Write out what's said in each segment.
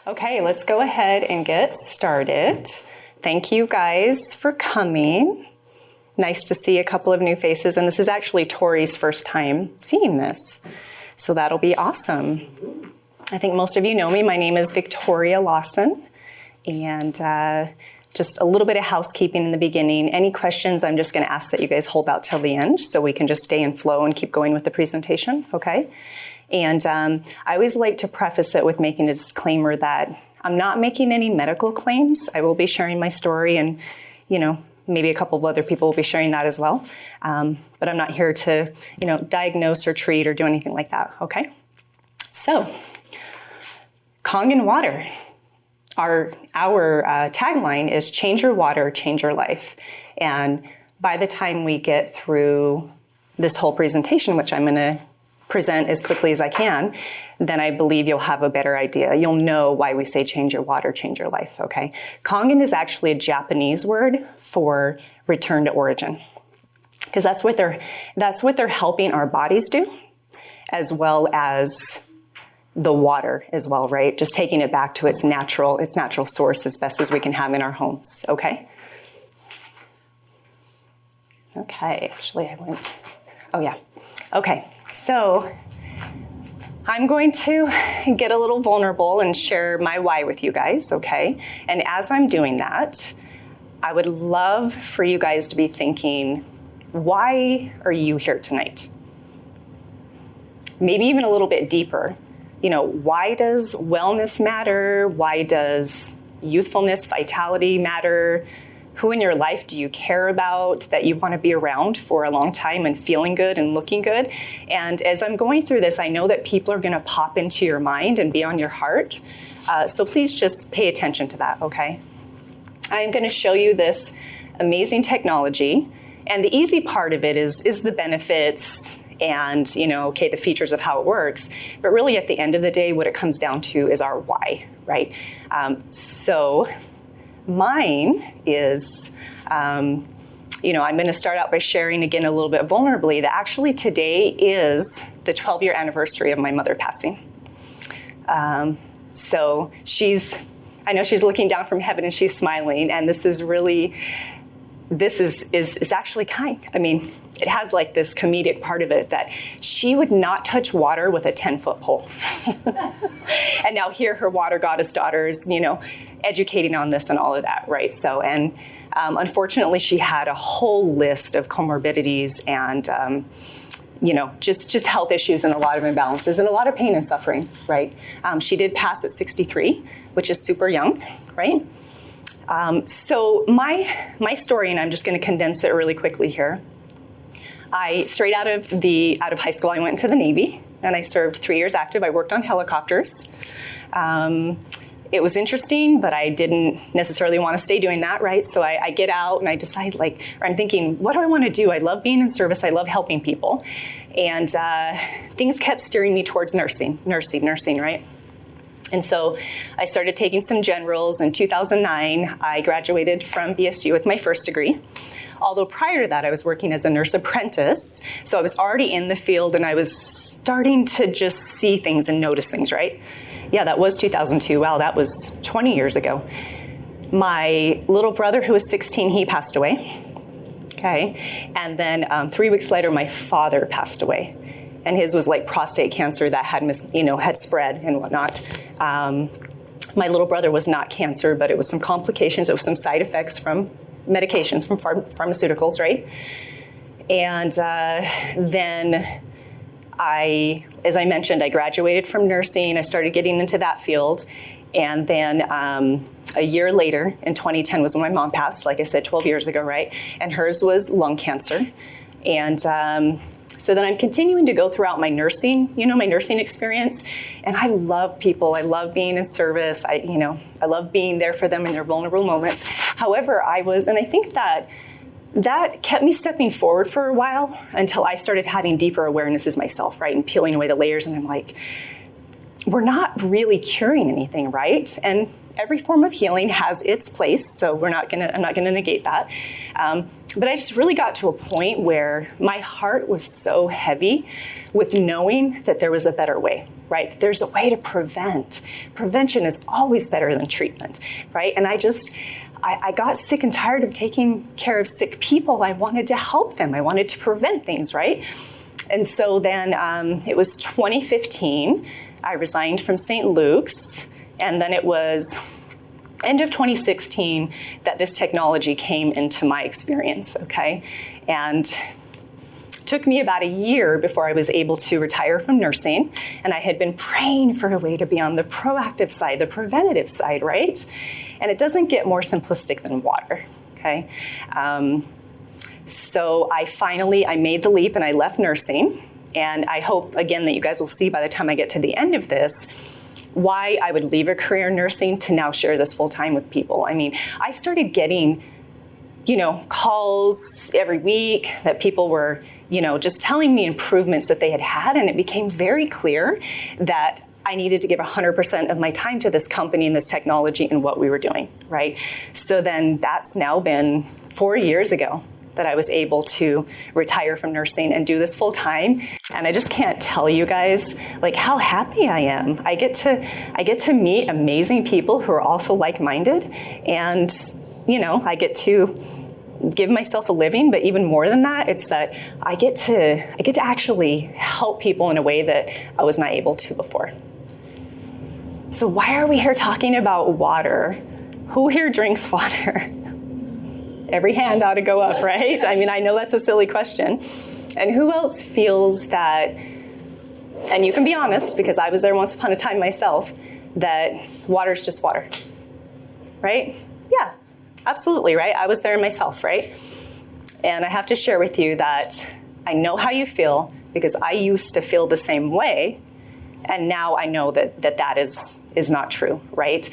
Okay, let's go ahead and get started. Thank you guys for coming. Nice to see a couple of new faces, and this is actually Tori's first time seeing this, so that'll be awesome. I think most of you know me. My name is Victoria Lawson, and just a little bit of housekeeping in the beginning. Any questions, I'm just going to ask that you guys hold out till the end so we can just stay in flow and keep going with the presentation, okay? And I always like to preface it with making a disclaimer that I'm not making any medical claims. I will be sharing my story, and, you know, maybe a couple of other people will be sharing that as well. But I'm not here to, you know, diagnose or treat or do anything like that, okay? So, Kangen Water. Our tagline is change your water, change your life. And by the time we get through this whole presentation, which I'm going to present as quickly as I can, then I believe you'll have a better idea. You'll know why we say change your water, change your life, okay? Kangen is actually a Japanese word for return to origin, because that's what they're helping our bodies do, as well as the water as well, right? Just taking it back to its natural source as best as we can have in our homes, okay? Okay, actually okay, so I'm going to get a little vulnerable and share my why with you guys, okay? And as I'm doing that, I would love for you guys to be thinking, why are you here tonight? Maybe even a little bit deeper. You know, why does wellness matter? Why does youthfulness, vitality matter? Who in your life do you care about that you want to be around for a long time and feeling good and looking good? And as I'm going through this, I know that people are going to pop into your mind and be on your heart. So please just pay attention to that, okay? I'm going to show you this amazing technology. And the easy part of it is the benefits and, you know, okay, the features of how it works. But really, at the end of the day, what it comes down to is our why, right? So mine is, you know, I'm going to start out by sharing again a little bit vulnerably that actually today is the 12-year anniversary of my mother passing. So I know she's looking down from heaven and she's smiling, and this is actually kind. I mean, it has like this comedic part of it that she would not touch water with a 10-foot pole. And now here her water goddess daughter is, you know, educating on this and all of that, right? So, and unfortunately she had a whole list of comorbidities and, you know, just health issues and a lot of imbalances and a lot of pain and suffering, right? She did pass at 63, which is super young, right? So my story, and I'm just going to condense it really quickly here. Straight out of high school, I went into the Navy, and I served 3 years active. I worked on helicopters. It was interesting, but I didn't necessarily want to stay doing that, right? So I get out, and I decide, I'm thinking, what do I want to do? I love being in service. I love helping people. And things kept steering me towards nursing, right? And so I started taking some generals. In 2009, I graduated from BSU with my first degree. Although prior to that, I was working as a nurse apprentice. So I was already in the field, and I was starting to just see things and notice things, right? Yeah, that was 2002. Wow, that was 20 years ago. My little brother, who was 16, he passed away. Okay. And then 3 weeks later, my father passed away. And his was like prostate cancer that had spread and whatnot. My little brother was not cancer, but it was some complications. It was some side effects from medications, from pharmaceuticals, right? And then as I mentioned, I graduated from nursing. I started getting into that field. And then a year later, in 2010, was when my mom passed, like I said, 12 years ago, right? And hers was lung cancer. And so then I'm continuing to go throughout my nursing experience. And I love people. I love being in service. I love being there for them in their vulnerable moments. However, and I think that kept me stepping forward for a while until I started having deeper awarenesses myself, right? And peeling away the layers. And I'm like, we're not really curing anything, right? And every form of healing has its place, so I'm not gonna negate that. But I just really got to a point where my heart was so heavy with knowing that there was a better way, right? There's a way to prevent. Prevention is always better than treatment, right? And I got sick and tired of taking care of sick people. I wanted to help them. I wanted to prevent things, right? And so then it was 2015. I resigned from St. Luke's, and then it was end of 2016 that this technology came into my experience, okay? And it took me about a year before I was able to retire from nursing, and I had been praying for a way to be on the proactive side, the preventative side, right? And it doesn't get more simplistic than water, okay? So I made the leap and I left nursing, and I hope, again, that you guys will see by the time I get to the end of this, why I would leave a career in nursing to now share this full time with people. I mean, I started getting, calls every week that people were, just telling me improvements that they had had, and it became very clear that I needed to give 100% of my time to this company and this technology and what we were doing, right? So then that's now been 4 years ago that I was able to retire from nursing and do this full time. And I just can't tell you guys like how happy I am. I get to meet amazing people who are also like-minded, and I get to give myself a living, but even more than that, it's that I get to actually help people in a way that I was not able to before. So why are we here talking about water? Who here drinks water? Every hand ought to go up, right? I mean, I know that's a silly question. And who else feels that, and you can be honest, because I was there once upon a time myself, that water's just water, right? Yeah, absolutely, right? I was there myself, right? And I have to share with you that I know how you feel because I used to feel the same way, and now I know that is not true, right?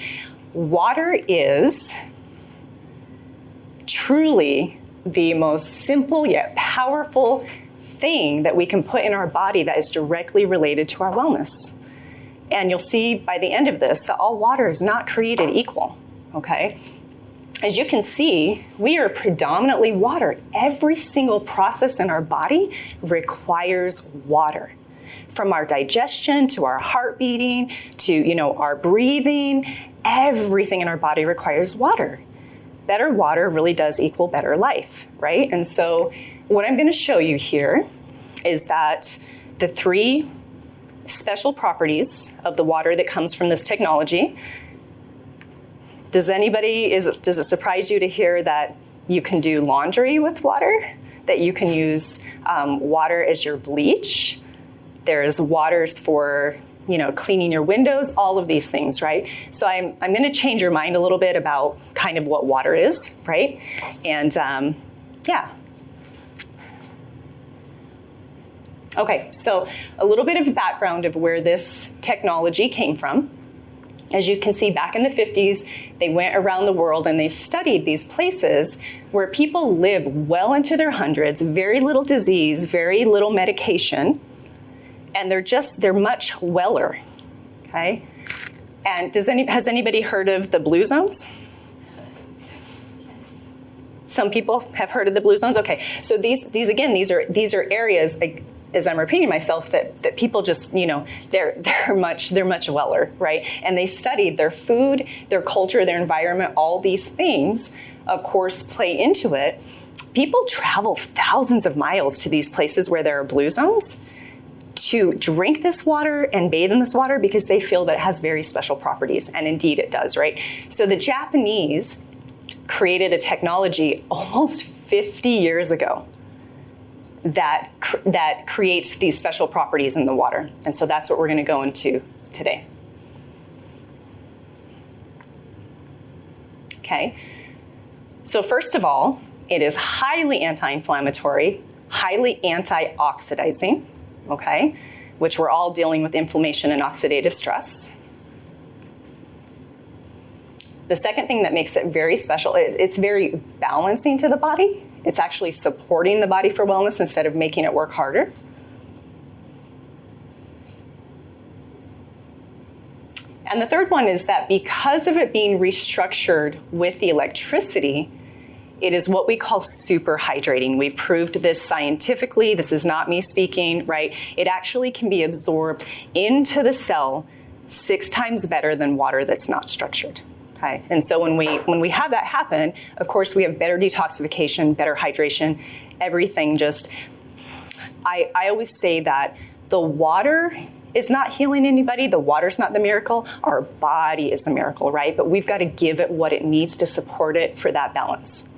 Water is truly the most simple yet powerful thing that we can put in our body that is directly related to our wellness. And you'll see by the end of this that all water is not created equal, okay? As you can see, we are predominantly water. Every single process in our body requires water. From our digestion to our heart beating to, our breathing, everything in our body requires water. Better water really does equal better life, right? And so what I'm going to show you here is that the 3 special properties of the water that comes from this technology. Does it surprise you to hear that you can do laundry with water? That you can use water as your bleach? There's waters for cleaning your windows, all of these things, right? So I'm going to change your mind a little bit about kind of what water is, right? And yeah. Okay, so a little bit of background of where this technology came from. As you can see, back in the 50s, they went around the world and they studied these places where people live well into their hundreds, very little disease, very little medication, and they're much weller, okay? And has anybody heard of the blue zones? Some people have heard of the blue zones. Okay, so these are areas, like, as I'm repeating myself, that people just, they're much weller, right? And they studied their food, their culture, their environment, all these things, of course, play into it. People travel thousands of miles to these places where there are blue zones to drink this water and bathe in this water because they feel that it has very special properties, and indeed it does, right? So the Japanese created a technology almost 50 years ago that creates these special properties in the water. And so that's what we're going to go into today. Okay. So first of all, it is highly anti-inflammatory, highly antioxidizing, okay, which we're all dealing with inflammation and oxidative stress. The second thing that makes it very special is it's very balancing to the body. It's actually supporting the body for wellness instead of making it work harder. And the third one is that because of it being restructured with the electricity, It is what we call super hydrating. We've proved this scientifically. This is not me speaking, right? It actually can be absorbed into the cell 6 times better than water that's not structured. Okay? And so when we have that happen, of course, we have better detoxification, better hydration, everything just, I always say that the water is not healing anybody. The water's not the miracle. Our body is the miracle, right? But we've got to give it what it needs to support it for that balance.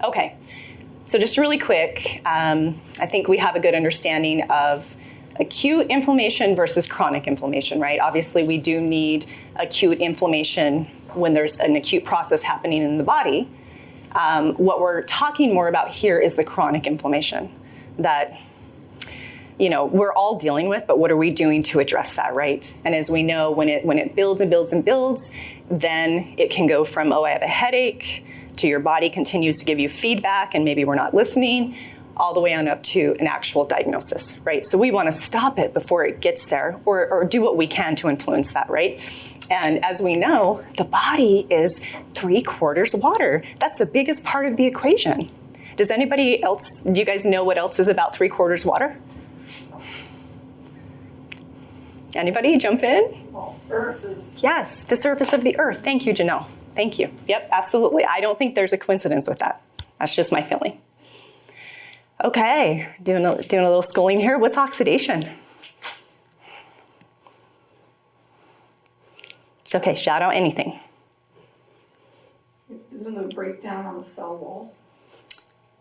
Okay, so just really quick, I think we have a good understanding of acute inflammation versus chronic inflammation, right? Obviously, we do need acute inflammation when there's an acute process happening in the body. What we're talking more about here is the chronic inflammation that, we're all dealing with, but what are we doing to address that, right? And as we know, when it builds and builds and builds, then it can go from, I have a headache, to your body continues to give you feedback and maybe we're not listening, all the way on up to an actual diagnosis, right? So we want to stop it before it gets there or do what we can to influence that, right? And as we know, the body is 3/4 water. That's the biggest part of the equation. Does anybody else, do you guys know what else is about 3/4 water? Anybody jump in? Well, Earth is... Yes, the surface of the earth. Thank you, Janelle. Thank you. Yep, absolutely. I don't think there's a coincidence with that. That's just my feeling. Okay, doing a little schooling here. What's oxidation? It's okay, shout out anything. Isn't it a breakdown on the cell wall?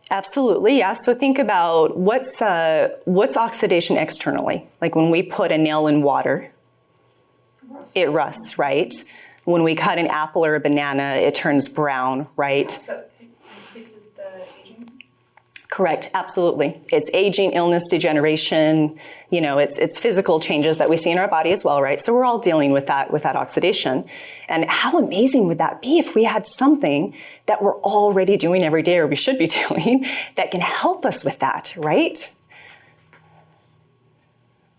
Absolutely, yeah. So think about what's oxidation externally? Like when we put a nail in water, it rusts, right? When we cut an apple or a banana, it turns brown, right? So this is the aging? Correct, absolutely. It's aging, illness, degeneration, it's physical changes that we see in our body as well, right? So we're all dealing with that oxidation. And how amazing would that be if we had something that we're already doing every day, or we should be doing, that can help us with that, right?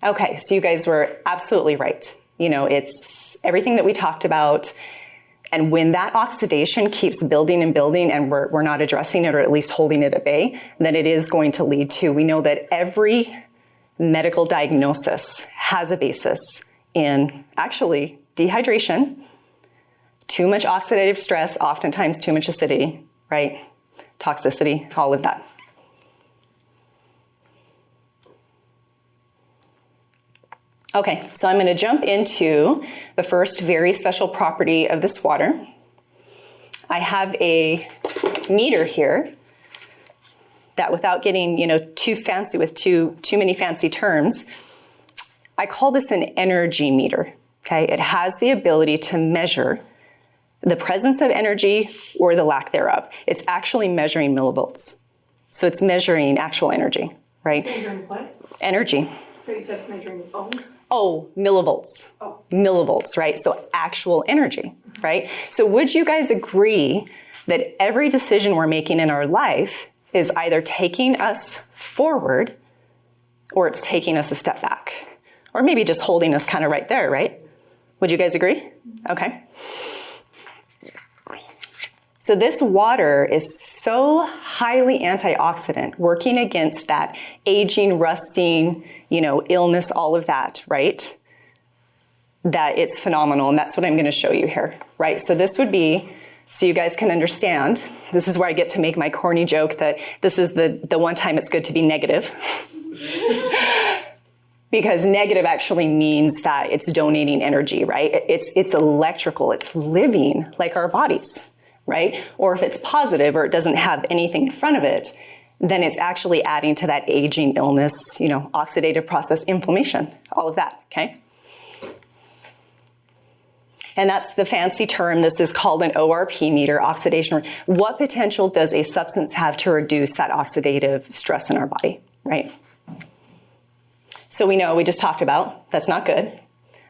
Okay, so you guys were absolutely right. It's everything that we talked about. And when that oxidation keeps building and building and we're not addressing it or at least holding it at bay, then it is going to lead to, we know that every medical diagnosis has a basis in actually dehydration, too much oxidative stress, oftentimes too much acidity, right? Toxicity, all of that. Okay, so I'm going to jump into the first very special property of this water. I have a meter here that, without getting too fancy with too many fancy terms, I call this an energy meter. Okay, it has the ability to measure the presence of energy or the lack thereof. It's actually measuring millivolts, so it's measuring actual energy, right? It's measuring what? Energy. You said it's measuring ohms? Oh, millivolts. Oh. Millivolts, right? So actual energy, right? So would you guys agree that every decision we're making in our life is either taking us forward or it's taking us a step back? Or maybe just holding us kind of right there, right? Would you guys agree? Okay. So this water is so highly antioxidant, working against that aging, rusting, illness, all of that, right? That it's phenomenal, and that's what I'm going to show you here, right? So this would be, so you guys can understand, this is where I get to make my corny joke that this is the one time it's good to be negative. Because negative actually means that it's donating energy, right? It's electrical, it's living like our bodies. Right? Or if it's positive or it doesn't have anything in front of it, then it's actually adding to that aging, illness, oxidative process, inflammation, all of that, okay? And that's the fancy term. This is called an ORP meter, oxidation. What potential does a substance have to reduce that oxidative stress in our body, right? So we know, we just talked about, that's not good.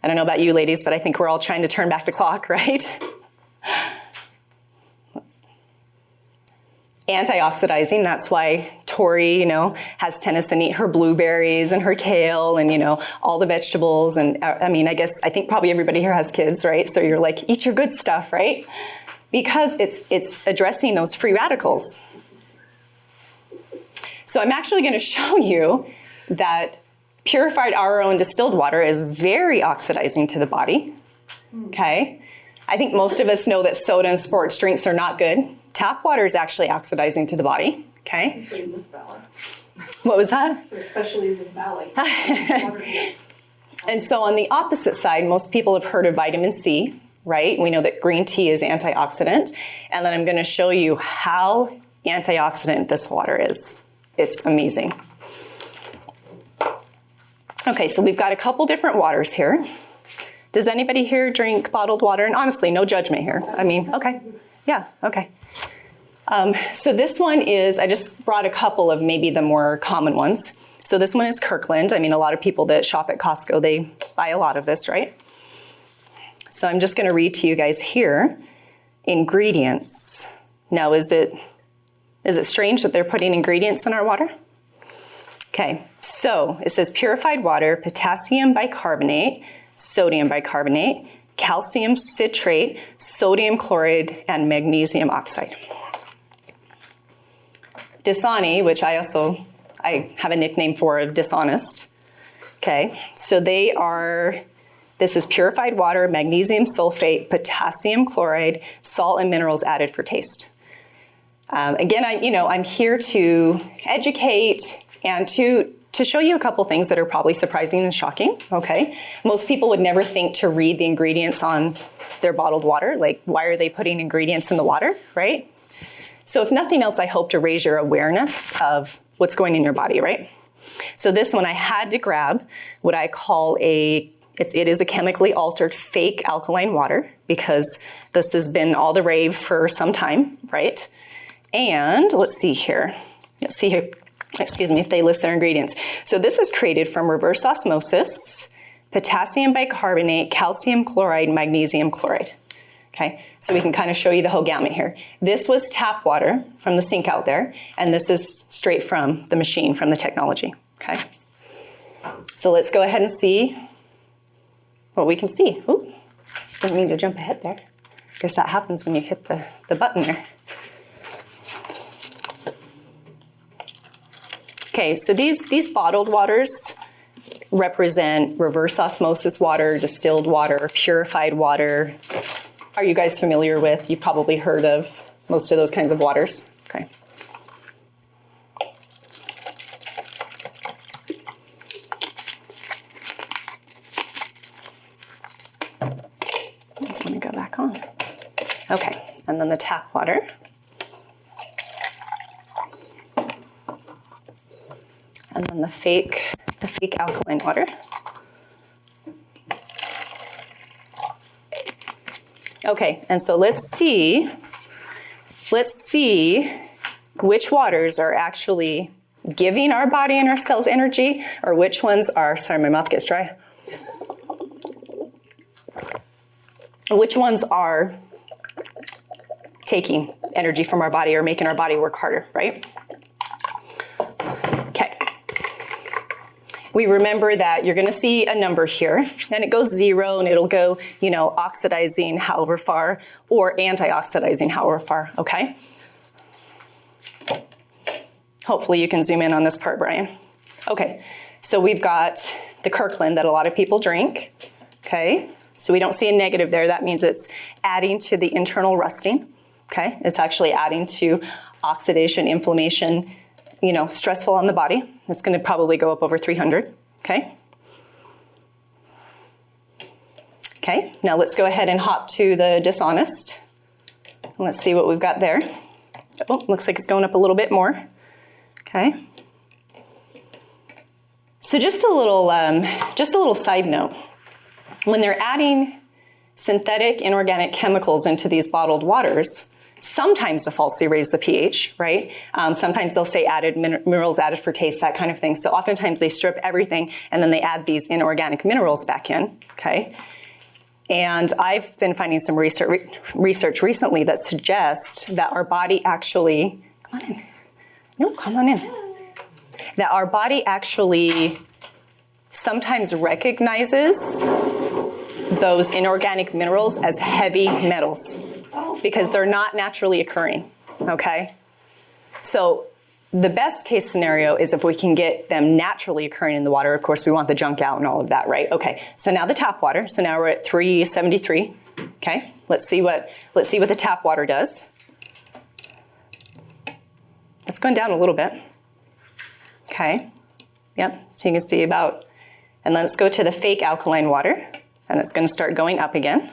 I don't know about you ladies, but I think we're all trying to turn back the clock, right? Antioxidizing, that's why Tori, you know, has tennis and eat her blueberries and her kale and, you know, all the vegetables. And I mean, I think probably everybody here has kids, right? So you're like, eat your good stuff, right? Because it's addressing those free radicals. So I'm actually going to show you that purified RO and distilled water is very oxidizing to the body. Okay? I think most of us know that soda and sports drinks are not good. Tap water is actually oxidizing to the body. Okay? Especially in this valley. What was that? So especially in this valley. And so on the opposite side, most people have heard of vitamin C, right? We know that green tea is antioxidant. And then I'm going to show you how antioxidant this water is. It's amazing. Okay, so we've got a couple different waters here. Does anybody here drink bottled water? And honestly, no judgment here. I mean, okay. Yeah, okay. So this one is, I just brought a couple of maybe the more common ones. So this one is Kirkland. I mean, a lot of people that shop at Costco, they buy a lot of this, right? So I'm just going to read to you guys here. Ingredients. Now, is it strange that they're putting ingredients in our water? Okay, so it says purified water, potassium bicarbonate, sodium bicarbonate, calcium citrate, sodium chloride, and magnesium oxide. Dasani, which I have a nickname for, dishonest. Okay, so this is purified water, magnesium sulfate, potassium chloride, salt and minerals added for taste. Again, I'm here to educate and to show you a couple things that are probably surprising and shocking, okay? Most people would never think to read the ingredients on their bottled water, like why are they putting ingredients in the water, right? So if nothing else, I hope to raise your awareness of what's going in your body, right? So this one I had to grab what I call it is a chemically altered fake alkaline water because this has been all the rave for some time, right? And let's see here. Excuse me, if they list their ingredients. So this is created from reverse osmosis, potassium bicarbonate, calcium chloride, magnesium chloride. Okay, so we can kind of show you the whole gamut here. This was tap water from the sink out there, and this is straight from the machine, from the technology. Okay, so let's go ahead and see what we can see. Ooh, didn't mean to jump ahead there. Guess that happens when you hit the button there. Okay, so these bottled waters represent reverse osmosis water, distilled water, purified water. Are you guys familiar with? You've probably heard of most of those kinds of waters. Okay. Just want to go back on. Okay, and then the tap water. And then the fake alkaline water. Okay, and so let's see which waters are actually giving our body and our cells energy, or which ones are, sorry, my mouth gets dry. Which ones are taking energy from our body or making our body work harder, right? We remember that you're going to see a number here, and it goes 0, and it'll go, oxidizing however far, or antioxidizing however far, okay? Hopefully you can zoom in on this part, Bryan. Okay, so we've got the Kirkland that a lot of people drink, okay? So we don't see a negative there. That means it's adding to the internal rusting, okay? It's actually adding to oxidation, inflammation, stressful on the body. It's going to probably go up over 300, okay? Okay, now let's go ahead and hop to the dishonest. Let's see what we've got there. Oh, looks like it's going up a little bit more. Okay. So just a little side note. When they're adding synthetic inorganic chemicals into these bottled waters, sometimes to falsely raise the pH, right? Sometimes they'll say added minerals added for taste, that kind of thing. So oftentimes they strip everything and then they add these inorganic minerals back in, okay? And I've been finding some research recently that suggests that our body actually, come on in. No, come on in. that our body actually sometimes recognizes those inorganic minerals as heavy metals because they're not naturally occurring, okay? So the best case scenario is if we can get them naturally occurring in the water. Of course, we want the junk out and all of that, right? Okay, so now the tap water. So now we're at 373, okay? Let's see what the tap water does. It's going down a little bit. Okay, yep, so you can see about, and then let's go to the fake alkaline water, and it's going to start going up again.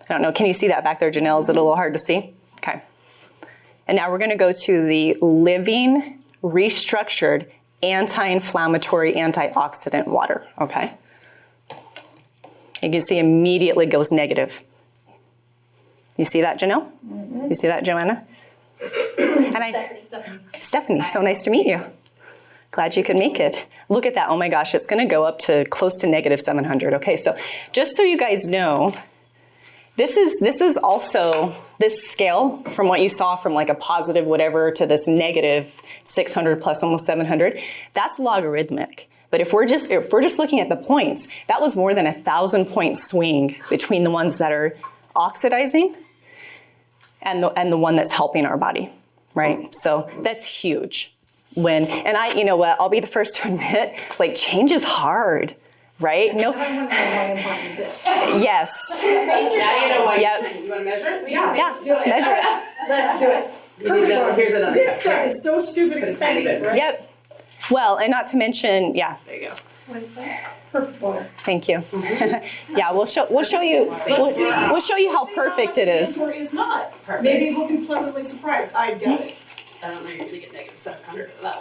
I don't know, can you see that back there, Janelle? Is it a little hard to see? Okay. And now we're going to go to the living, restructured, anti-inflammatory, antioxidant water, okay? You can see immediately goes negative. You see that, Janelle? Mm-hmm. You see that, Joanna? Stephanie, so nice to meet you. Glad you could make it. Look at that. Oh my gosh, it's going to go up to close to negative 700. Okay, so just so you guys know, this is also this scale from what you saw from like a positive whatever to this negative 600 plus almost 700. That's logarithmic. But if we're just looking at the points, that was more than 1,000-point swing between the ones that are oxidizing and the one that's helping our body, right? So that's huge. You know what, I'll be the first to admit, like, change is hard, right? No. Yes. Now you know why. Yep. You want to measure it? Yeah, let's measure it. Let's do it. Here's another. This stuff is so stupid expensive, right? Yep. Well, and not to mention, yeah. There you go. What is that? Perfect water. Thank you. Yeah, we'll show you how perfect it is. Or is not. Perfect. Maybe we'll be pleasantly surprised. I doubt it. I don't know. You're going to get negative 700 for that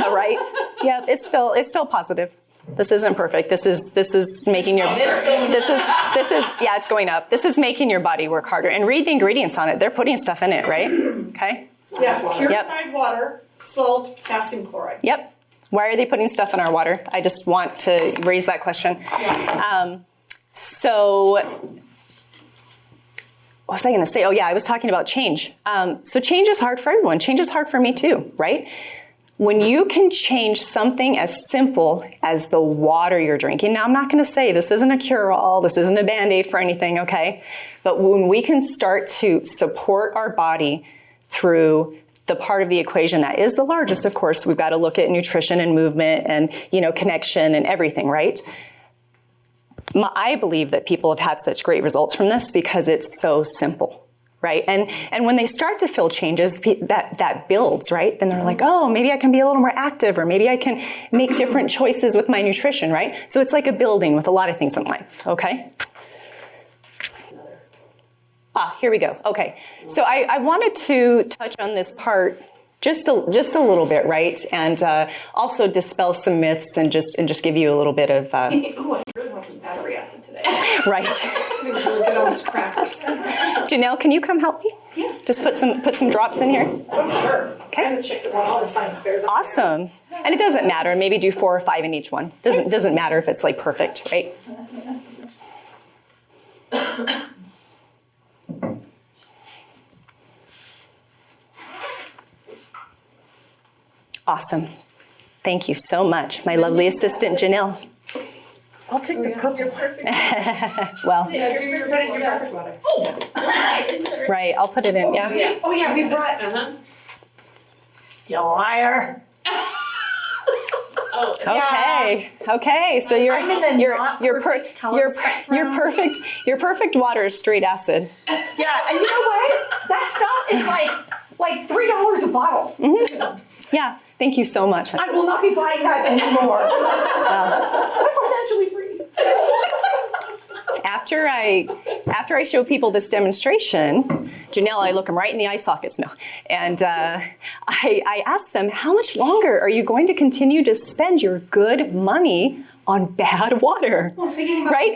one. Right? Yeah, it's still positive. This isn't perfect. This is making your yeah, it's going up. This is making your body work harder. And read the ingredients on it. They're putting stuff in it, right? Okay. Yeah, purified water, salt, potassium chloride. Yep. Why are they putting stuff in our water? I just want to raise that question. Yeah. So, what was I going to say? Oh, yeah, I was talking about change. So change is hard for everyone. Change is hard for me too, right? When you can change something as simple as the water you're drinking. Now, I'm not going to say this isn't a cure-all, this isn't a Band-Aid for anything, okay? But when we can start to support our body through the part of the equation that is the largest, of course, we've got to look at nutrition and movement and, connection and everything, right? I believe that people have had such great results from this because it's so simple, right? And when they start to feel changes, that builds, right? Then they're like, oh, maybe I can be a little more active, or maybe I can make different choices with my nutrition, right? So it's like a building with a lot of things in life, okay? Here we go. Okay, so I wanted to touch on this part just a little bit, right? And also dispel some myths and just give you a little bit of. Ooh, I really want some battery acid today. Right. I'm gonna really get all these crackers. Janelle, can you come help me? Yeah. Just put some drops in here. Oh, sure. Okay. I'm gonna check that all the science fairs. Awesome. And it doesn't matter. Maybe do 4 or 5 in each one. Doesn't matter if it's like perfect, right? Awesome. Thank you so much, my lovely assistant, Janelle. I'll take the purple. Well, Yeah, you're perfect water. Oh, right, I'll put it in, yeah. Oh yeah, we brought. You liar. Okay, so your I'm in the perfect water is straight acid. Yeah, and you know what? That stuff is like $3 a bottle. Mm-hmm. Yeah, thank you so much. I will not be buying that anymore. I'm financially free. After I show people this demonstration, Janelle, I look them right in the eye sockets now, and I ask them, how much longer are you going to continue to spend your good money on bad water? Well, I'm thinking about right?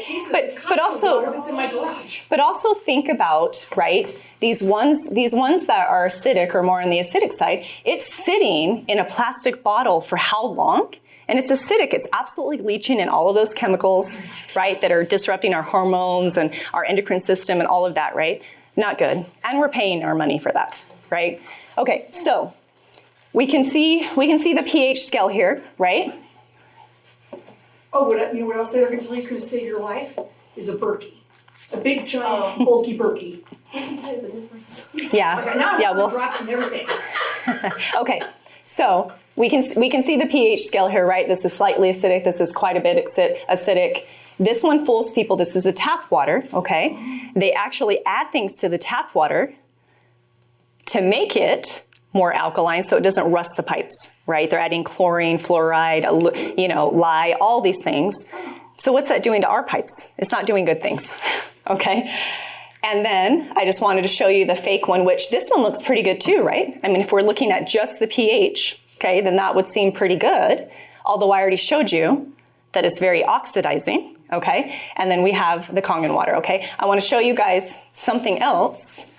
But also water that's in my garage. But also think about, right, these ones that are acidic or more on the acidic side, it's sitting in a plastic bottle for how long? And it's acidic. It's absolutely leaching in all of those chemicals, right, that are disrupting our hormones and our endocrine system and all of that, right? Not good. And we're paying our money for that, right? Okay, so we can see the pH scale here, right? Oh, you know what else they're going to tell you is going to save your life? Is a Berkey. A big, giant, bulky Berkey. I can tell you the difference. Yeah. Okay, now yeah. I'm Well. drops and everything. Okay. So we can see the pH scale here, right? This is slightly acidic. This is quite a bit acidic. This one fools people. This is the tap water. Okay. They actually add things to the tap water to make it more alkaline so it doesn't rust the pipes, right? They're adding chlorine, fluoride, lye, all these things. So what's that doing to our pipes? It's not doing good things, okay? And then I just wanted to show you the fake one, which this one looks pretty good too, right? I mean, if we're looking at just the pH, okay, then that would seem pretty good. Although I already showed you that it's very oxidizing, okay? And then we have the Kangen water, okay? I want to show you guys something else.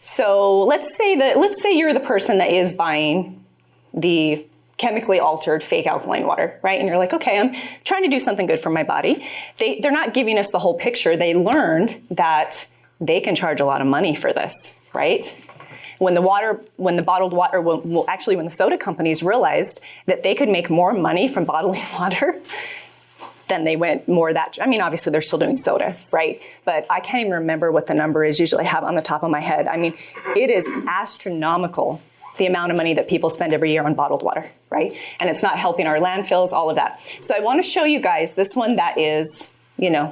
So let's say you're the person that is buying the chemically altered fake alkaline water, right? And you're like, okay, I'm trying to do something good for my body. They're not giving us the whole picture. They learned that they can charge a lot of money for this, right? When the soda companies realized that they could make more money from bottling water, then they went more that, I mean, obviously they're still doing soda, right? But I can't even remember what the number is. Usually I have it on the top of my head. I mean, it is astronomical, the amount of money that people spend every year on bottled water, right? And it's not helping our landfills, all of that. So I want to show you guys this one that is,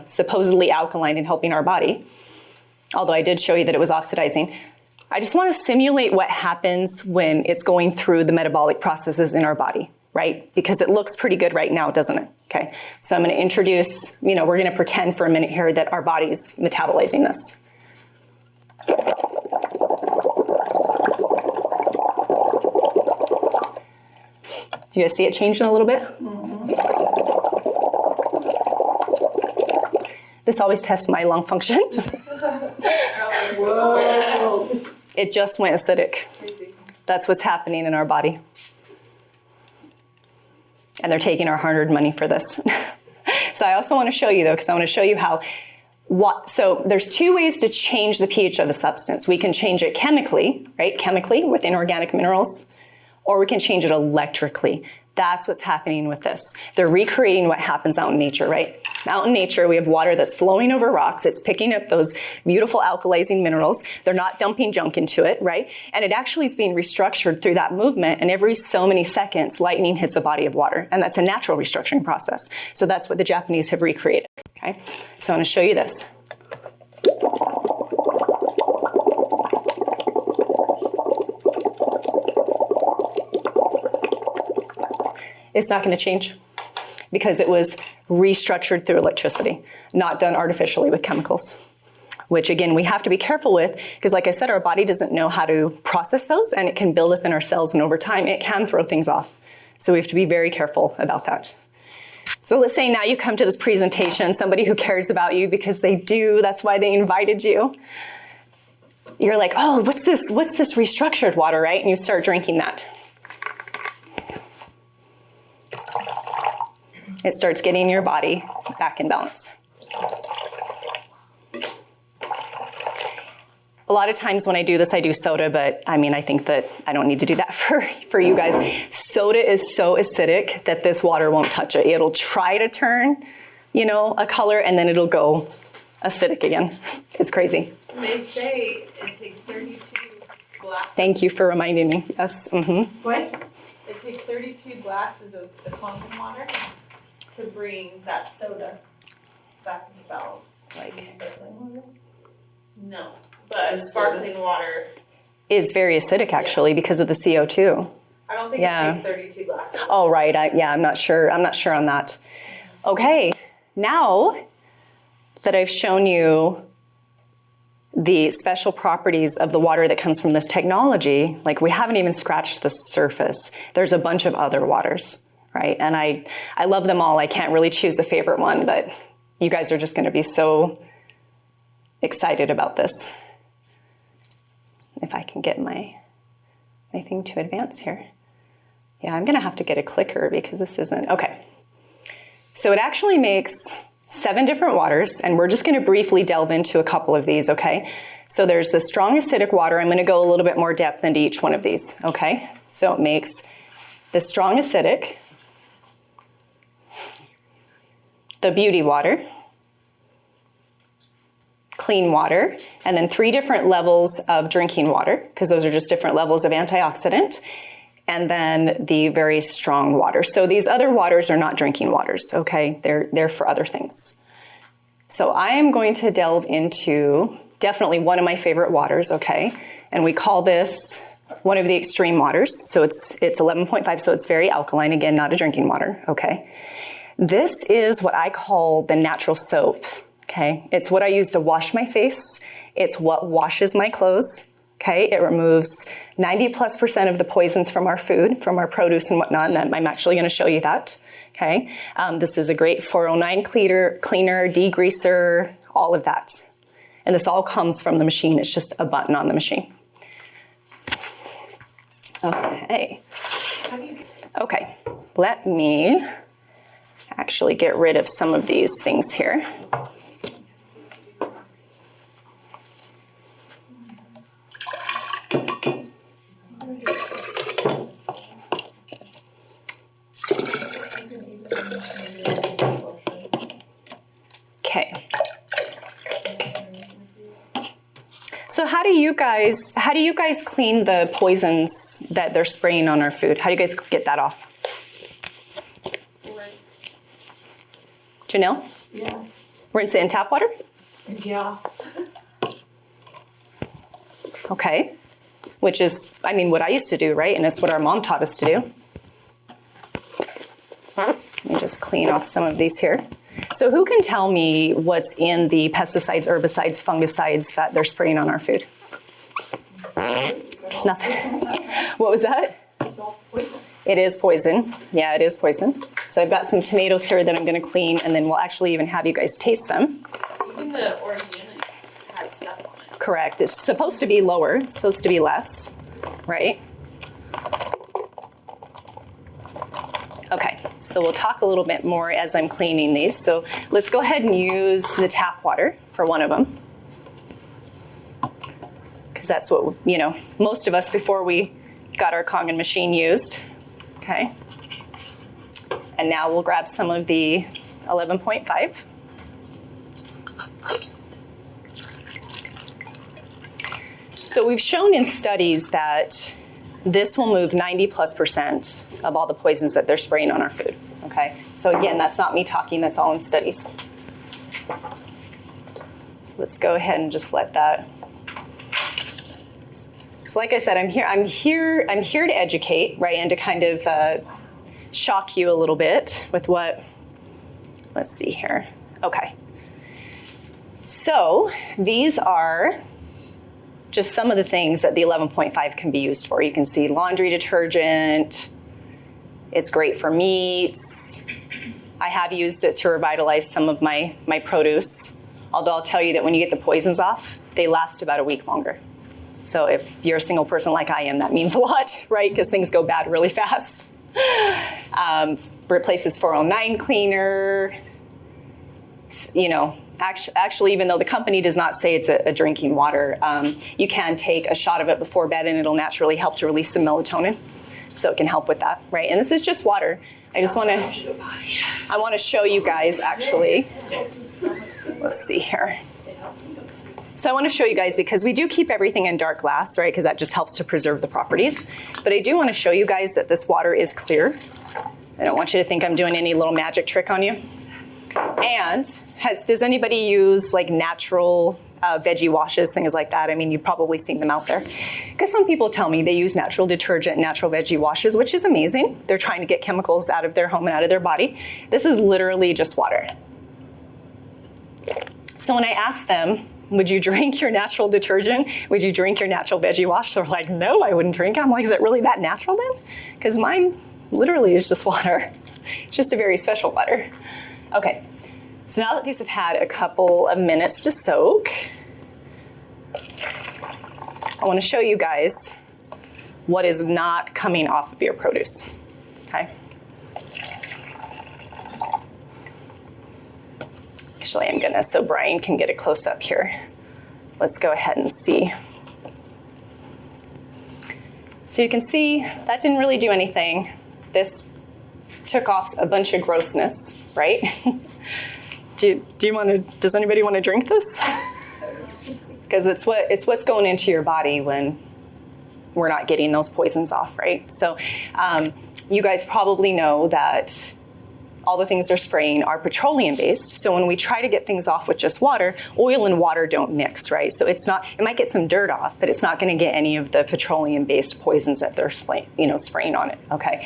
supposedly alkaline and helping our body. Although I did show you that it was oxidizing. I just want to simulate what happens when it's going through the metabolic processes in our body, right? Because it looks pretty good right now, doesn't it? Okay, so I'm going to introduce, we're going to pretend for a minute here that our body's metabolizing this. Do you guys see it changing a little bit? Mm-hmm. This always tests my lung function. Whoa. It just went acidic. Crazy. That's what's happening in our body. And they're taking our hard-earned money for this. So I also want to show you, though, because I want to show you so there's two ways to change the pH of a substance. We can change it chemically, right? Chemically with inorganic minerals, or we can change it electrically. That's what's happening with this. They're recreating what happens out in nature, right? Out in nature, we have water that's flowing over rocks. It's picking up those beautiful alkalizing minerals. They're not dumping junk into it, right? And it actually is being restructured through that movement. And every so many seconds, lightning hits a body of water. And that's a natural restructuring process. So that's what the Japanese have recreated, okay? So I want to show you this. It's not going to change because it was restructured through electricity, not done artificially with chemicals, which again, we have to be careful with because like I said, our body doesn't know how to process those and it can build up in our cells and over time it can throw things off. So we have to be very careful about that. So let's say now you come to this presentation, somebody who cares about you because they do, that's why they invited you. You're like, oh, what's this restructured water, right? And you start drinking that. It starts getting your body back in balance. A lot of times when I do this, I do soda, but I mean, I think that I don't need to do that for you guys. Soda is so acidic that this water won't touch it. It'll try to turn, a color, and then it'll go acidic again. It's crazy. They say it takes 32 glasses. Thank you for reminding me. Yes. Mm-hmm. What? It takes 32 glasses of the Kangen water to bring that soda back into balance. Like sparkling water? No, but sparkling water is very acidic actually because of the CO2. I don't think it takes 32 glasses. Oh, right. I'm not sure. I'm not sure on that. Okay. Now that I've shown you the special properties of the water that comes from this technology, like we haven't even scratched the surface. There's a bunch of other waters, right? And I love them all. I can't really choose a favorite one, but you guys are just going to be so excited about this. If I can get my thing to advance here. Yeah, I'm going to have to get a clicker because this isn't, okay. So it actually makes 7 different waters, and we're just going to briefly delve into a couple of these, okay? So there's the strong acidic water. I'm going to go a little bit more depth into each one of these, okay? So it makes the strong acidic, the beauty water, clean water, and then 3 different levels of drinking water, because those are just different levels of antioxidant, and then the very strong water. So these other waters are not drinking waters, okay? They're for other things. So I am going to delve into definitely one of my favorite waters, okay? And we call this one of the extreme waters. So it's 11.5, so it's very alkaline. Again, not a drinking water, okay? This is what I call the natural soap, okay? It's what I use to wash my face. It's what washes my clothes. Okay, it removes 90+% of the poisons from our food, from our produce and whatnot, and I'm actually going to show you that. Okay, this is a great 409 cleaner, degreaser, all of that. And this all comes from the machine. It's just a button on the machine. Okay. Okay, let me actually get rid of some of these things here. Okay. So how do you guys clean the poisons that they're spraying on our food? How do you guys get that off? Rinse. Janelle? Yeah. Rinse it in tap water? Yeah. Okay. Which is, I mean, what I used to do, right? And it's what our mom taught us to do. Let me just clean off some of these here. So who can tell me what's in the pesticides, herbicides, fungicides that they're spraying on our food? Nothing. What was that? It's all poison. It is poison. Yeah, it is poison. So I've got some tomatoes here that I'm going to clean, and then we'll actually even have you guys taste them. Even the organic has stuff on it. Correct. It's supposed to be lower. It's supposed to be less, right? Okay, so we'll talk a little bit more as I'm cleaning these. So let's go ahead and use the tap water for one of them. Because that's what, you know, most of us before we got our Kangen machine used. Okay. And now we'll grab some of the 11.5. So we've shown in studies that this will move 90+% of all the poisons that they're spraying on our food, okay? So again, that's not me talking, that's all in studies. So let's go ahead and just let that. So like I said, I'm here to educate, right? And to kind of shock you a little bit with what, let's see here. Okay. So these are just some of the things that the 11.5 can be used for. You can see laundry detergent. It's great for meats. I have used it to revitalize some of my produce. Although I'll tell you that when you get the poisons off, they last about a week longer. So if you're a single person like I am, that means a lot, right? Because things go bad really fast. Replaces 409 cleaner. You know, actually, even though the company does not say it's a drinking water, you can take a shot of it before bed and it'll naturally help to release some melatonin. So it can help with that, right? And this is just water. I just want to show you guys actually. Let's see here. So I want to show you guys, because we do keep everything in dark glass, right? Because that just helps to preserve the properties. But I do want to show you guys that this water is clear. I don't want you to think I'm doing any little magic trick on you. And does anybody use like natural veggie washes, things like that? I mean, you've probably seen them out there. Because some people tell me they use natural detergent, natural veggie washes, which is amazing. They're trying to get chemicals out of their home and out of their body. This is literally just water. So when I ask them, would you drink your natural detergent? Would you drink your natural veggie wash? They're like, no, I wouldn't drink it. I'm like, is it really that natural then? Because mine literally is just water. It's just a very special water. Okay, so now that these have had a couple of minutes to soak, I want to show you guys what is not coming off of your produce, okay? Actually, I'm gonna, so Bryan can get a close up here. Let's go ahead and see. So you can see that didn't really do anything. This took off a bunch of grossness, right? Do you want to, does anybody want to drink this? Because it's what's going into your body when we're not getting those poisons off, right? So you guys probably know that all the things they're spraying are petroleum-based. So when we try to get things off with just water, oil and water don't mix, right? So it's not, it might get some dirt off, but it's not going to get any of the petroleum-based poisons that they're spraying on it, okay?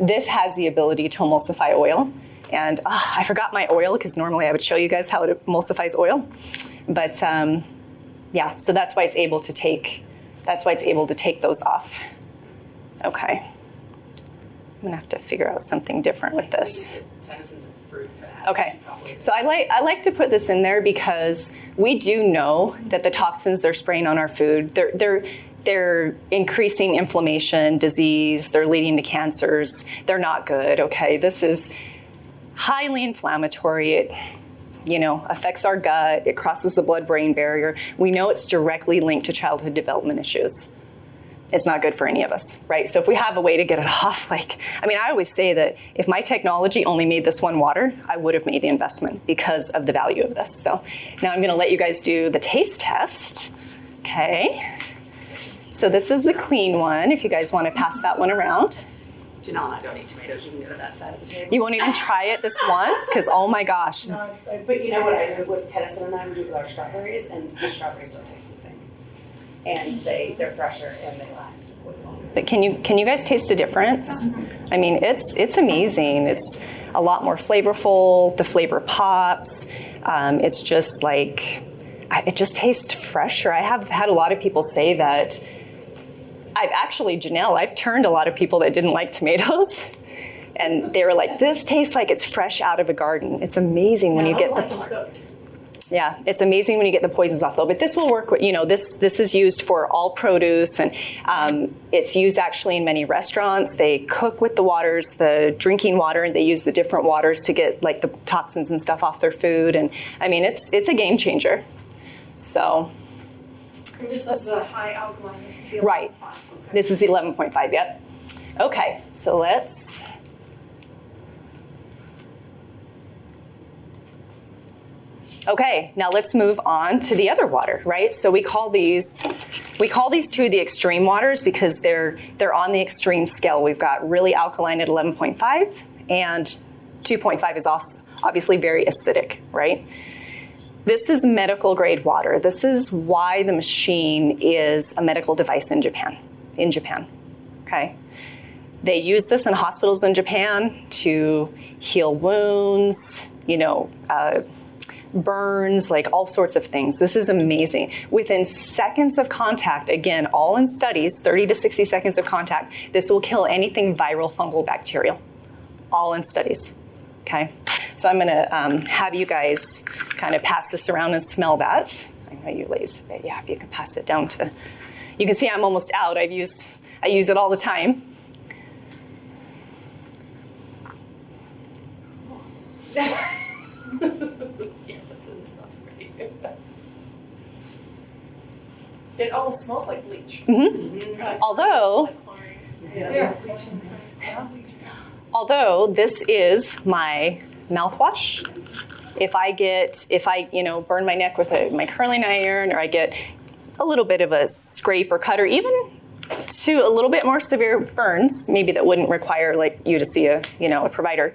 This has the ability to emulsify oil. And I forgot my oil, because normally I would show you guys how it emulsifies oil. But yeah, so that's why it's able to take, those off. Okay. I'm gonna have to figure out something different with this. Tennyson's fruit for that. Okay, so I like to put this in there because we do know that the toxins they're spraying on our food, they're increasing inflammation, disease, they're leading to cancers. They're not good, okay? This is highly inflammatory. It, affects our gut. It crosses the blood-brain barrier. We know it's directly linked to childhood development issues. It's not good for any of us, right? So if we have a way to get it off, I always say that if my technology only made this one water, I would have made the investment because of the value of this. So now I'm gonna let you guys do the taste test, okay? So this is the clean one, if you guys wanna pass that one around. Janelle and I don't eat tomatoes. You can go to that side of the table. You won't even try it this once? Because, oh my gosh. But you know what I do with Tennyson and I would do with our strawberries, and the strawberries don't taste the same. And they're fresher and they last way longer. But can you guys taste a difference? I mean, it's amazing. It's a lot more flavorful. The flavor pops. It's just it just tastes fresher. I have had a lot of people say that. I've turned a lot of people that didn't like tomatoes, and they were like, this tastes like it's fresh out of a garden. It's amazing when you get Yeah, it's amazing when you get the poisons off, though. But this will work with, this is used for all produce, and it's used actually in many restaurants. They cook with the waters, the drinking water, and they use the different waters to get the toxins and stuff off their food. And I mean, it's a game changer. So. This is a high alkaline. This is the 11.5. Right. Okay. This is the 11.5, yep. Okay, so let's. Okay, now let's move on to the other water, right? So we call these two the extreme waters because they're on the extreme scale. We've got really alkaline at 11.5, and 2.5 is also obviously very acidic, right? This is medical grade water. This is why the machine is a medical device in Japan, okay? They use this in hospitals in Japan to heal wounds, burns, all sorts of things. This is amazing. Within seconds of contact, again, all in studies, 30 to 60 seconds of contact, this will kill anything viral, fungal, bacterial. All in studies, okay? So I'm gonna have you guys kind of pass this around and smell that. I know you ladies, but yeah, if you can pass it down to, you can see I'm almost out. I use it all the time. It almost smells like bleach. Mm-hmm. Although this is my mouthwash. If I burn my neck with my curling iron, or I get a little bit of a scrape or cut, or even to a little bit more severe burns, maybe that wouldn't require you to see a provider.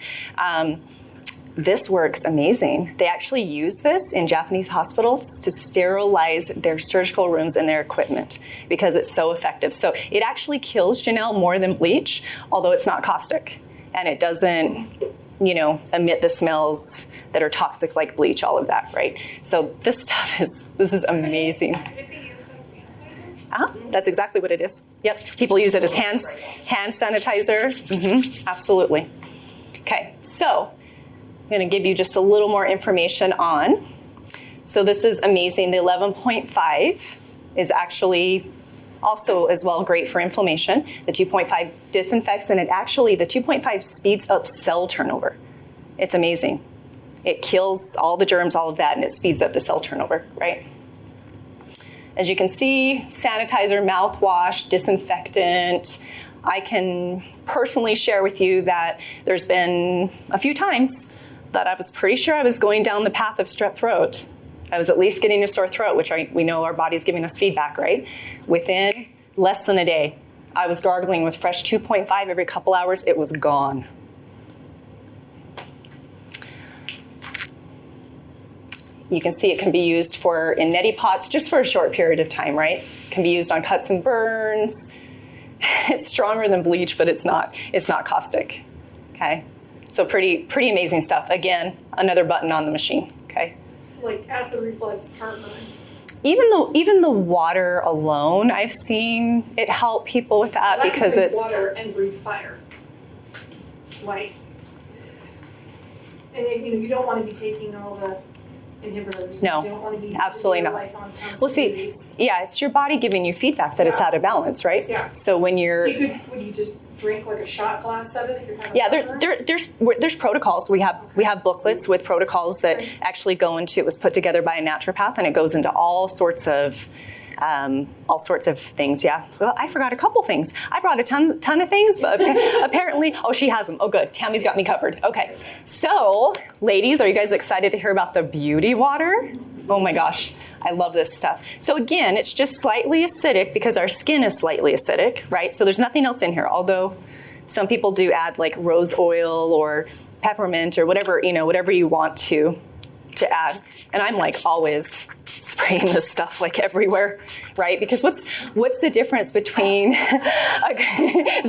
This works amazing. They actually use this in Japanese hospitals to sterilize their surgical rooms and their equipment because it's so effective. So it actually kills, Janelle, more than bleach, although it's not caustic. And it doesn't, emit the smells that are toxic like bleach, all of that, right? So this is amazing. Could it be used as sanitizer? That's exactly what it is. Yep, people use it as hand sanitizer. Mm-hmm. Absolutely. Okay, so I'm going to give you just a little more information on. So this is amazing. The 11.5 is actually also as well great for inflammation. The 2.5 disinfects, and the 2.5 speeds up cell turnover. It's amazing. it kills all the germs, all of that, and it speeds up the cell turnover, right? As you can see, sanitizer, mouthwash, disinfectant. I can personally share with you that there's been a few times that I was pretty sure I was going down the path of strep throat. I was at least getting a sore throat, which we know our body's giving us feedback, right? Within less than a day, I was gargling with fresh 2.5 every couple hours. It was gone. You can see it can be used in neti pots just for a short period of time, right? It can be used on cuts and burns. It's stronger than bleach, but it's not caustic, okay? So pretty amazing stuff. Again, another button on the machine, okay? So like acid reflux, heartburn. Even the water alone, I've seen it help people with that because drink it's water and breathe fire. Like, and then, you don't want to be taking all the inhibitors. No, you don't want to be absolutely not. life on tons Well, of see, these. yeah, it's your body giving you feedback that it's out of balance, right? Yeah. So when you're Would you just drink like a shot glass of it if you're having heartburn? there's protocols. We have booklets with protocols that actually go into. It was put together by a naturopath, and it goes into all sorts of things. Yeah. Well, I forgot a couple things. I brought a ton of things, but apparently, oh, she has them. Oh, good. Tammy's got me covered. Okay. So, ladies, are you guys excited to hear about the beauty water? Oh my gosh, I love this stuff. So again, it's just slightly acidic because our skin is slightly acidic, right? So there's nothing else in here, although some people do add like rose oil or peppermint or whatever you want to add. And I'm like always spraying this stuff like everywhere, right? Because what's the difference between, is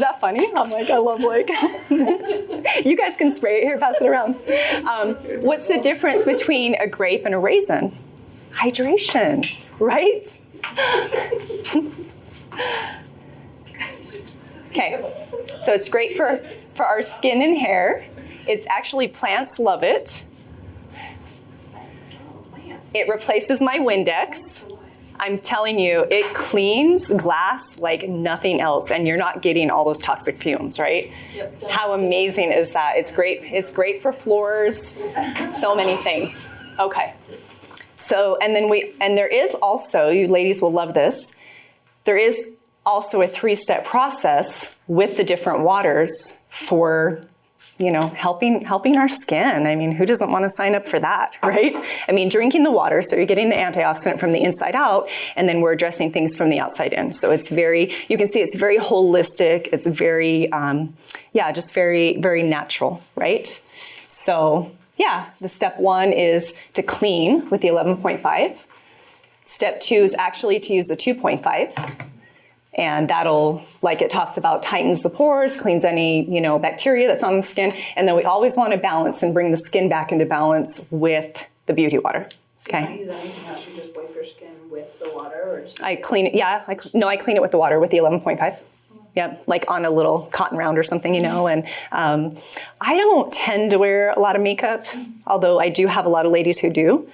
that funny? I'm like, I love you guys can spray it here, pass it around. What's the difference between a grape and a raisin? Hydration, right? Okay, so it's great for our skin and hair. It's actually, plants love it. It replaces my Windex. I'm telling you, it cleans glass like nothing else, and you're not getting all those toxic fumes, right? Yep. How amazing is that? It's great. It's great for floors, so many things. Okay. So, and there is also, you ladies will love this, there is also a 3-step process with the different waters for, helping our skin. I mean, who doesn't want to sign up for that, right? I mean, drinking the water, so you're getting the antioxidant from the inside out, and then we're addressing things from the outside in. So it's you can see it's very holistic. It's very, just very, very natural, right? So, the step 1 is to clean with the 11.5. Step 2 is actually to use the 2.5. And that'll, like it talks about, tightens the pores, cleans any, bacteria that's on the skin. And then we always want to balance and bring the skin back into balance with the beauty water. Okay. So you use anything else? You just wipe your skin with the water, or just... I clean it. Yeah, I clean it with the water with the 11.5. Yeah, like on a little cotton round or something, And I don't tend to wear a lot of makeup, although I do have a lot of ladies who do,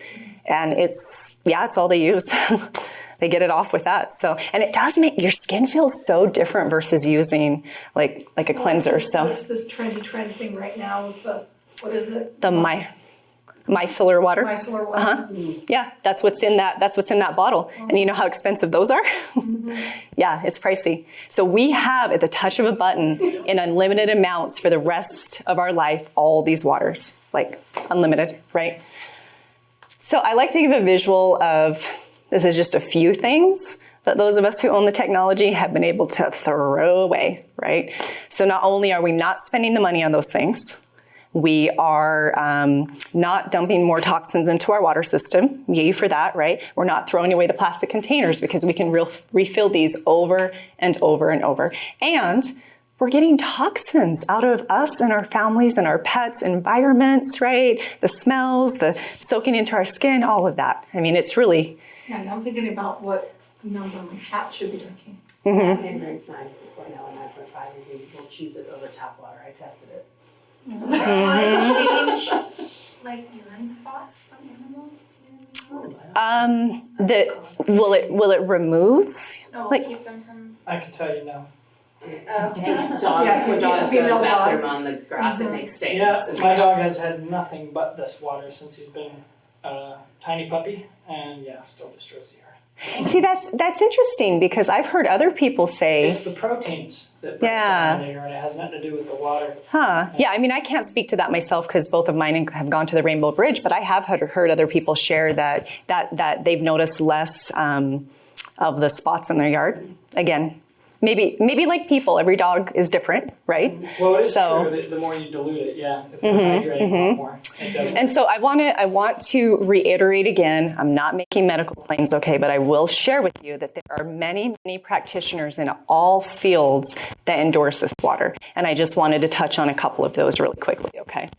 and it's all they use. They get it off with that. So, and it does make your skin feel so different versus using like a cleanser. So what's this trendy thing right now with what is it? The micellar water. Micellar water. Yeah, that's what's in that bottle. And you know how expensive those are? Yeah, it's pricey. So we have, at the touch of a button, in unlimited amounts for the rest of our life, all these waters, like unlimited, right? So I like to give a visual of, this is just a few things that those of us who own the technology have been able to throw away, right? So not only are we not spending the money on those things, we are not dumping more toxins into our water system. Yay for that, right? We're not throwing away the plastic containers because we can refill these over and over and over. And we're getting toxins out of us and our families and our pets, environments, right? The smells, the soaking into our skin, all of that. I mean, it's really... Yeah, and I'm thinking about what number my cat should be drinking. And drinks 9.4 now and 9.5, and we will choose it over tap water. I tested it. Change like urine spots from animals? Will it remove? No, Like- keep them from. I can tell you no. Hence dog, Yeah, when dogs go to female the bathroom dogs. on the grass, it makes stains. Yeah, and my dog mess. has had nothing but this water since he's been a tiny puppy, and yeah, still destroys the yard. See, that's interesting because I've heard other people say, It's the proteins that break Yeah. down in there, and it has nothing to do with the water. huh? Yeah, I mean, I can't speak to that myself because both of mine have gone to the Rainbow Bridge, but I have heard other people share that they've noticed less of the spots in their yard. Again, maybe like people, every dog is different, right? Well, it is So- true that the more you dilute it, yeah, it's hydrating a lot more. It doesn't. And so I want to reiterate again, I'm not making medical claims, okay, but I will share with you that there are many, many practitioners in all fields that endorse this water. And I just wanted to touch on a couple of those really quickly, okay?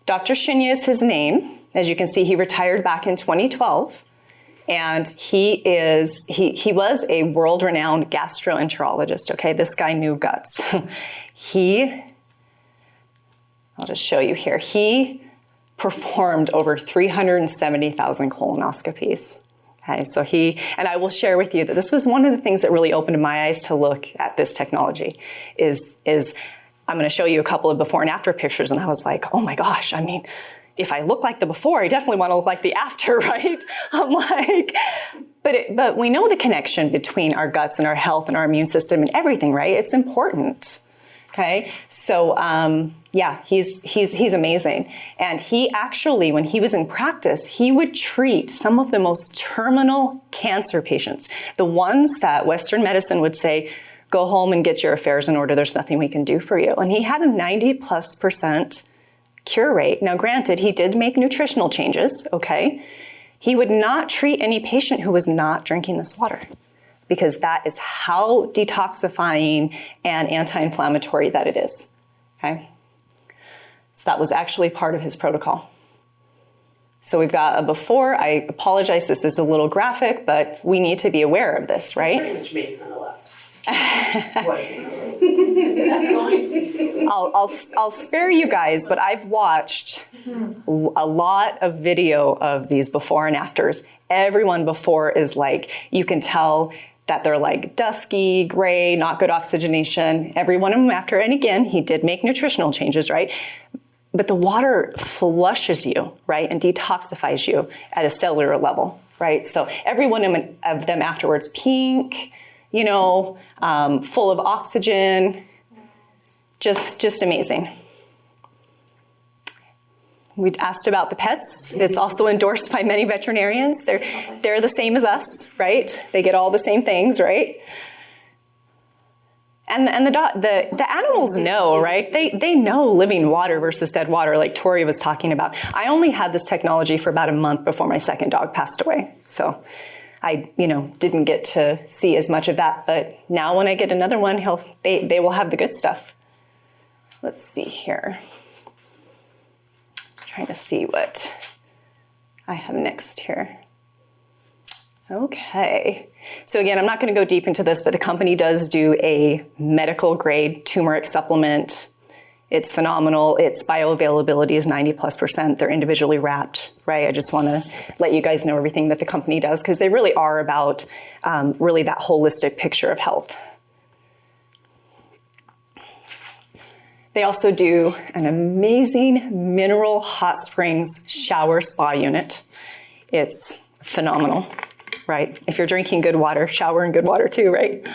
Dr. Shinya is his name. As you can see, he retired back in 2012. And he was a world-renowned gastroenterologist, okay? This guy knew guts. I'll just show you here. He performed over 370,000 colonoscopies. Okay, so and I will share with you that this was one of the things that really opened my eyes to look at this technology is I'm going to show you a couple of before and after pictures, and I was like, oh my gosh, I mean, if I look like the before, I definitely want to look like the after, right? I'm like, but we know the connection between our guts and our health and our immune system and everything, right? It's important. Okay, so yeah, he's amazing. And he actually, when he was in practice, he would treat some of the most terminal cancer patients, the ones that Western medicine would say, go home and get your affairs in order, there's nothing we can do for you. And he had a 90+% cure rate. Now, granted, he did make nutritional changes, okay? He would not treat any patient who was not drinking this water because that is how detoxifying and anti-inflammatory that it is, okay? So that was actually part of his protocol. So we've got a before. I apologize, this is a little graphic, but we need to be aware of this, right? Pretty much me on the left. I'll spare you guys, but I've watched a lot of video of these before and afters. Everyone before is like, you can tell that they're like dusky, gray, not good oxygenation. Every one of them after, and again, he did make nutritional changes, right? But the water flushes you, right, and detoxifies you at a cellular level, right? So every one of them afterwards, pink, you know, full of oxygen, just amazing. We asked about the pets. It's also endorsed by many veterinarians. They're the same as us, right? They get all the same things, right? And the animals know, right? They know living water versus dead water, like Tori was talking about. I only had this technology for about a month before my second dog passed away, so I, didn't get to see as much of that. But now when I get another one, they will have the good stuff. Let's see here. Trying to see what I have next here. Okay. So again, I'm not going to go deep into this, but the company does do a medical grade turmeric supplement. It's phenomenal. Its bioavailability is 90+%. They're individually wrapped, right? I just want to let you guys know everything that the company does because they really are about really that holistic picture of health. They also do an amazing mineral hot springs shower spa unit. It's phenomenal, right? If you're drinking good water, shower in good water too, right?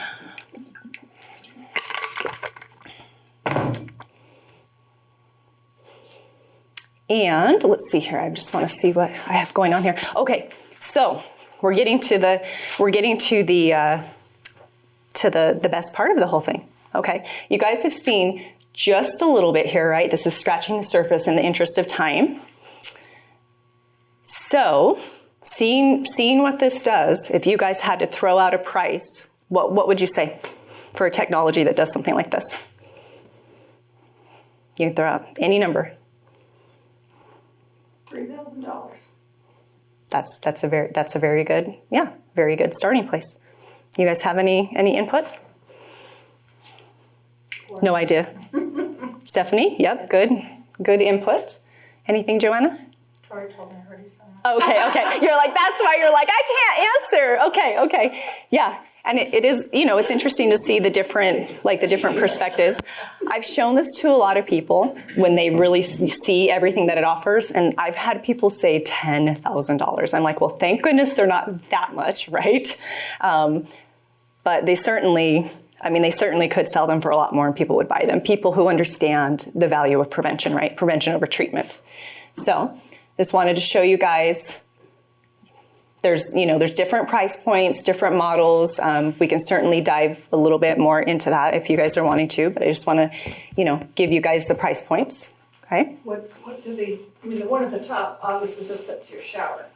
And let's see here. I just want to see what I have going on here. Okay, so we're getting to the best part of the whole thing. Okay, you guys have seen just a little bit here, right? This is scratching the surface in the interest of time. So, seeing what this does, if you guys had to throw out a price, what would you say for a technology that does something like this? You can throw out any number. $3,000. That's a very good starting place. You guys have any input? No idea. Stephanie, yep, good input. Anything, Joanna? Tori told me already so much. Okay. You're like, that's why you're like, I can't answer. Okay. Yeah. And it is, it's interesting to see the different perspectives. I've shown this to a lot of people when they really see everything that it offers. And I've had people say $10,000. I'm like, well, thank goodness they're not that much, right? But they certainly could sell them for a lot more and people would buy them. People who understand the value of prevention, right? Prevention over treatment. So just wanted to show you guys, there's different price points, different models. We can certainly dive a little bit more into that if you guys are wanting to, but I just want to, give you guys the price points, okay? What do they, the one at the top obviously hooks up to your shower.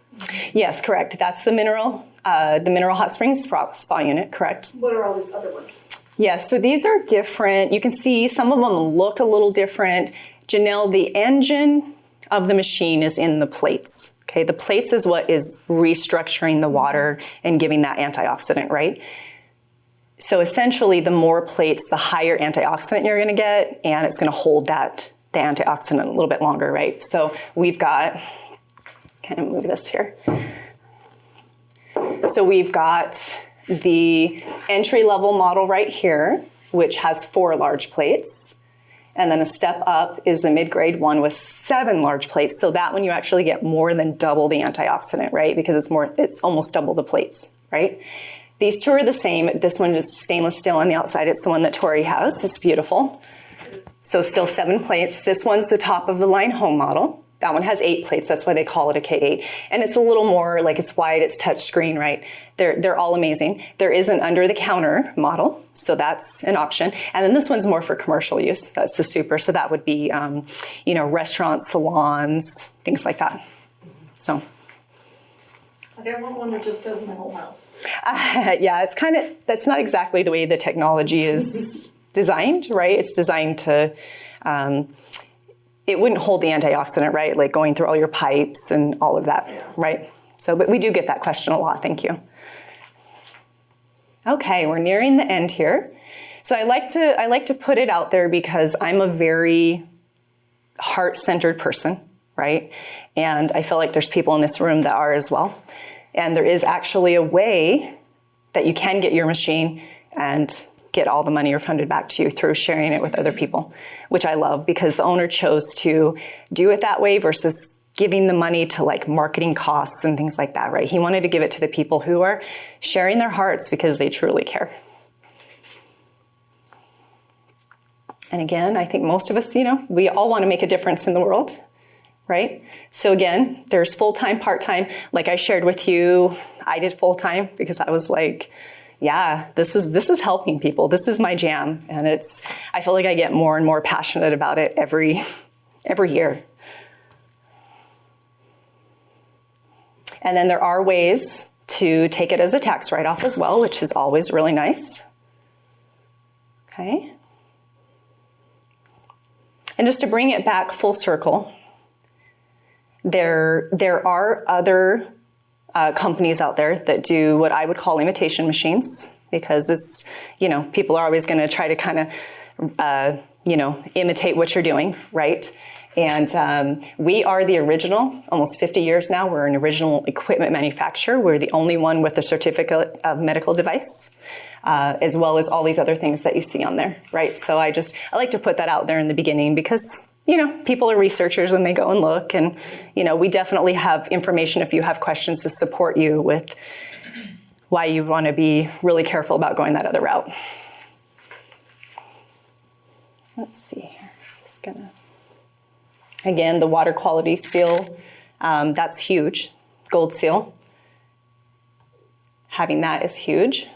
Yes, correct. That's the mineral hot springs spa unit, correct. What are all these other ones? Yes, so these are different. You can see some of them look a little different. Janelle, the engine of the machine is in the plates. Okay, the plates is what is restructuring the water and giving that antioxidant, right? So essentially, the more plates, the higher antioxidant you're going to get, and it's going to hold the antioxidant a little bit longer, right? So we've got, kind of move this here. So we've got the entry-level model right here, which has 4 large plates. And then a step up is the mid-grade one with 7 large plates. So that one you actually get more than double the antioxidant, right? Because it's almost double the plates, right? These 2 are the same. This one is stainless steel on the outside. It's the one that Tori has. It's beautiful. So still 7 plates. This one's the top of the line home model. That one has 8 plates. That's why they call it a K8. And it's a little more like it's wide, it's touch screen, right? They're all amazing. There is an under the counter model, so that's an option. And then this one's more for commercial use. That's the super. So that would be, restaurants, salons, things like that. So. Okay, I want one that just does my whole house. Yeah, that's not exactly the way the technology is designed, right? It's designed to, it wouldn't hold the antioxidant, right? Like going through all your pipes and all of that, right? So, but we do get that question a lot. Thank you. Okay, we're nearing the end here. So I like to put it out there because I'm a very heart-centered person, right? And I feel like there's people in this room that are as well. And there is actually a way that you can get your machine and get all the money refunded back to you through sharing it with other people, which I love because the owner chose to do it that way versus giving the money to like marketing costs and things like that, right? He wanted to give it to the people who are sharing their hearts because they truly care. And again, I think most of us, we all want to make a difference in the world, right? So again, there's full-time, part-time. Like I shared with you, I did full-time because I was like, yeah, this is helping people. This is my jam. And I feel like I get more and more passionate about it every year. And then there are ways to take it as a tax write-off as well, which is always really nice. Okay. And just to bring it back full circle, there are other companies out there that do what I would call imitation machines because it's, people are always going to try to kind of, imitate what you're doing, right? And we are the original, almost 50 years now, we're an original equipment manufacturer. We're the only one with a certificate of medical device, as well as all these other things that you see on there, right? So I like to put that out there in the beginning because people are researchers when they go and look. And, we definitely have information if you have questions to support you with why you want to be really careful about going that other route. Let's see here. Is this gonna... Again, the water quality seal, that's huge. Gold seal. Having that is huge.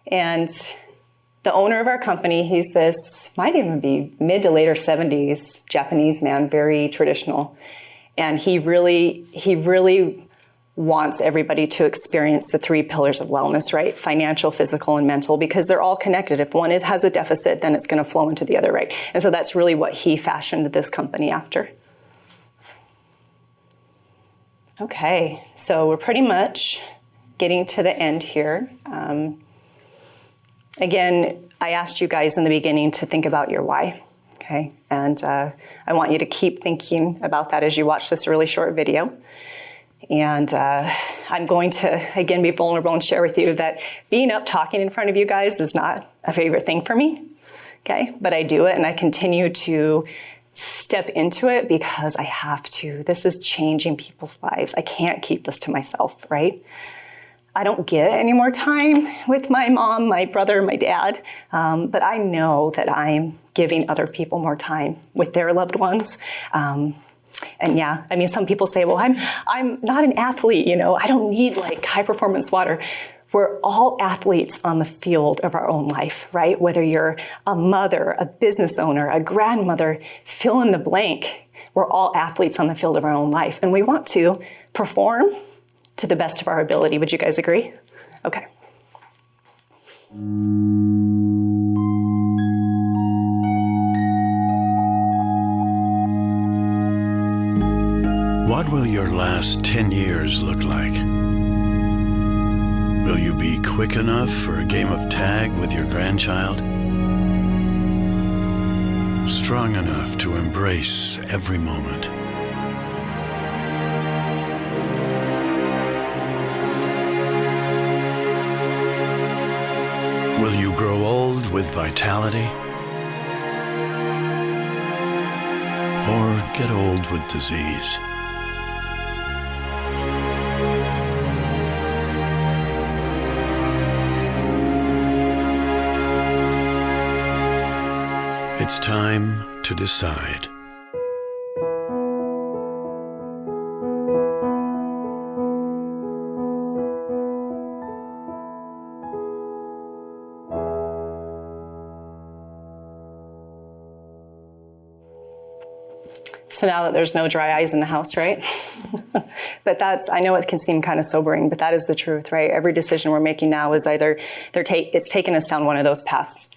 And the owner of our company, he's this, might even be mid to later 70s, Japanese man, very traditional. And he really wants everybody to experience the 3 pillars of wellness, right? Financial, physical, and mental, because they're all connected. If one has a deficit, then it's going to flow into the other, right? And so that's really what he fashioned this company after. Okay, so we're pretty much getting to the end here. Again, I asked you guys in the beginning to think about your why, Okay, and I want you to keep thinking about that as you watch this really short video. And I'm going to, again, be vulnerable and share with you that being up talking in front of you guys is not a favorite thing for me, okay? But I do it, and I continue to step into it because I have to. This is changing people's lives. I can't keep this to myself, right? I don't get any more time with my mom, my brother, my dad, but I know that I'm giving other people more time with their loved ones. And yeah, I mean, some people say, well, I'm not an athlete, you know, I don't need like high performance water. We're all athletes on the field of our own life, right? Whether you're a mother, a business owner, a grandmother, fill in the blank. We're all athletes on the field of our own life. And we want to perform to the best of our ability. Would you guys agree? Okay. What will your last 10 years look like? Will you be quick enough for a game of tag with your grandchild? Strong enough to embrace every moment? Will you grow old with vitality? Or get old with disease? It's time to decide. So now that there's no dry eyes in the house, right? But I know it can seem kind of sobering, but that is the truth, right? Every decision we're making now is either it's taken us down one of those paths.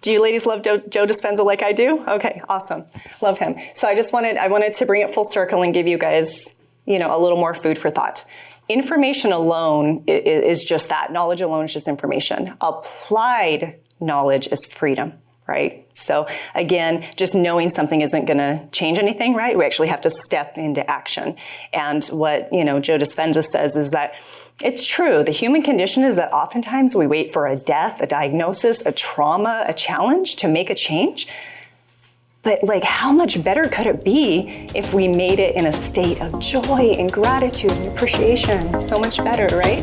Do you ladies love Joe Dispenza like I do? Okay, awesome. Love him. So I wanted to bring it full circle and give you guys, you know, a little more food for thought. Information alone is just that. Knowledge alone is just information. Applied knowledge is freedom, right? So again, just knowing something isn't going to change anything, right? We actually have to step into action. And what, you know, Joe Dispenza says is that it's true. The human condition is that oftentimes we wait for a death, a diagnosis, a trauma, a challenge to make a change. But like, how much better could it be if we made it in a state of joy and gratitude and appreciation? So much better, right?